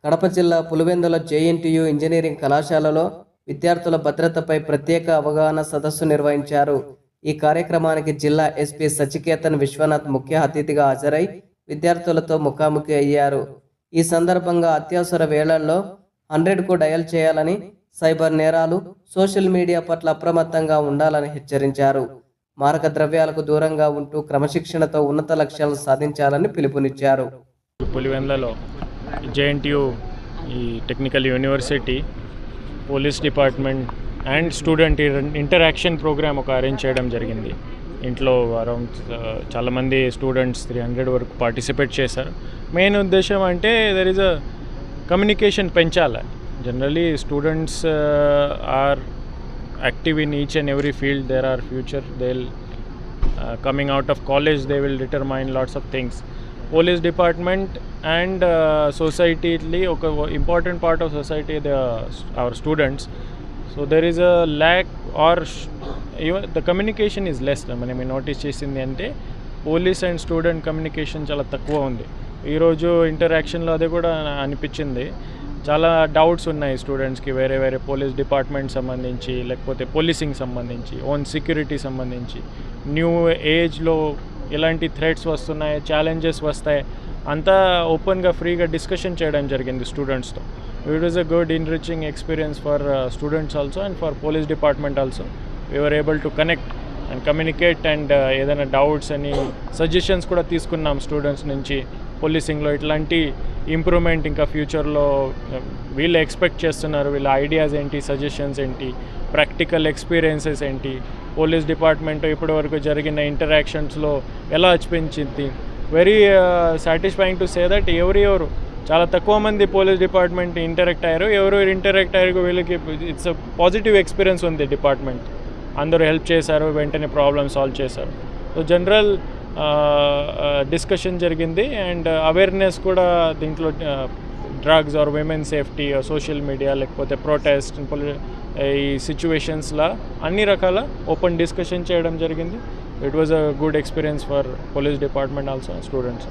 కడప జిల్లా Pulivendula JNTU engineering కళాశాలలో విద్యార్థుల భద్రతపై ప్రత్యేక అవగాహన సదస్సు నిర్వహించారు. ఈ కార్యక్రమానికి జిల్లా ఎస్పీ సచికేతన్ విశ్వనాథ్ ముఖ్య అతిథిగా హాజరై విద్యార్థులతో ముఖాముఖి అయ్యారు. ఈ సందర్భంగా అత్యవసర వేళల్లో 100కు డయల్ చేయాలని, సైబర్ నేరాలు, సోషల్ మీడియా పట్ల అప్రమత్తంగా ఉండాలని హెచ్చరించారు. మారక ద్రవ్యాలకు దూరంగా ఉంటూ క్రమశిక్షణతో ఉన్నత లక్ష్యాలను సాధించాలని పిలుపునిచ్చారు. పులివెందులలో జేఎన్టీయూ ఈ technical university police department and student interaction programme ఒక అరేంజ్ చేయడం జరిగింది. ఇంట్లో అరౌండ్ చాలామంది స్టూడెంట్స్ 300 వరకు పార్టిసిపేట్ చేశారు. మెయిన్ ఉద్దేశం అంటే దెర్ ఈజ్ అ కమ్యూనికేషన్ పెంచాలి. Generally students are active in each and every field. There are future, they'll coming out of college, they will determine lots of things. Police department and society oka important part of society, our students. So there is a lack or even the communication is less. మనం notice చేసింది అంటే police and student communication చాలా తక్కువ ఉంది. ఈరోజు ఇంటరాక్షన్లో అది కూడా అనిపించింది. చాలా డౌట్స్ ఉన్నాయి స్టూడెంట్స్కి వేరే పోలీస్ డిపార్ట్మెంట్ సంబంధించి, లేకపోతే పోలీసింగ్ సంబంధించి, ఓన్ సెక్యూరిటీ సంబంధించి, న్యూ ఏజ్లో ఎలాంటి థ్రెట్స్ వస్తున్నాయి, ఛాలెంజెస్ వస్తాయి, అంతా ఓపెన్గా ఫ్రీగా డిస్కషన్ చేయడం జరిగింది స్టూడెంట్స్తో. It was a good enriching experience for students also and for police department also. We were able to connect and communicate and ఏదైనా డౌట్స్ అని సజెషన్స్ కూడా తీసుకున్నాం స్టూడెంట్స్ నుంచి. పోలీసింగ్లో ఇట్లాంటి ఇంప్రూవ్మెంట్ ఇంకా ఫ్యూచర్లో వీళ్ళు ఎక్స్పెక్ట్ చేస్తున్నారు, వీళ్ళ ఐడియాస్ ఏంటి, సజెషన్స్ ఏంటి, ప్రాక్టికల్ ఎక్స్పీరియన్సెస్ ఏంటి, పోలీస్ డిపార్ట్మెంట్ ఇప్పటివరకు జరిగిన ఇంటరాక్షన్స్లో ఎలా అనిపించింది. Very satisfying to say that ఎవరు చాలా తక్కువ మంది పోలీస్ డిపార్ట్మెంట్ ఇంటరాక్ట్ అయ్యారు. ఎవరు ఇంటరాక్ట్ అయ్యారు వీళ్ళకి ఇట్స్ పాజిటివ్ ఎక్స్పీరియన్స్ ఉంది డిపార్ట్మెంట్. అందరూ హెల్ప్ చేశారు, వెంటనే ప్రాబ్లమ్ సాల్వ్ చేశారు. సో జనరల్ డిస్కషన్ జరిగింది అండ్ అవేర్నెస్ కూడా దీంట్లో drugs or women safety, social media, లేకపోతే ప్రొటెస్ట్, ఈ సిచ్యువేషన్స్లో అన్ని రకాల ఓపెన్ డిస్కషన్ చేయడం జరిగింది. It was a good experience for police department also students.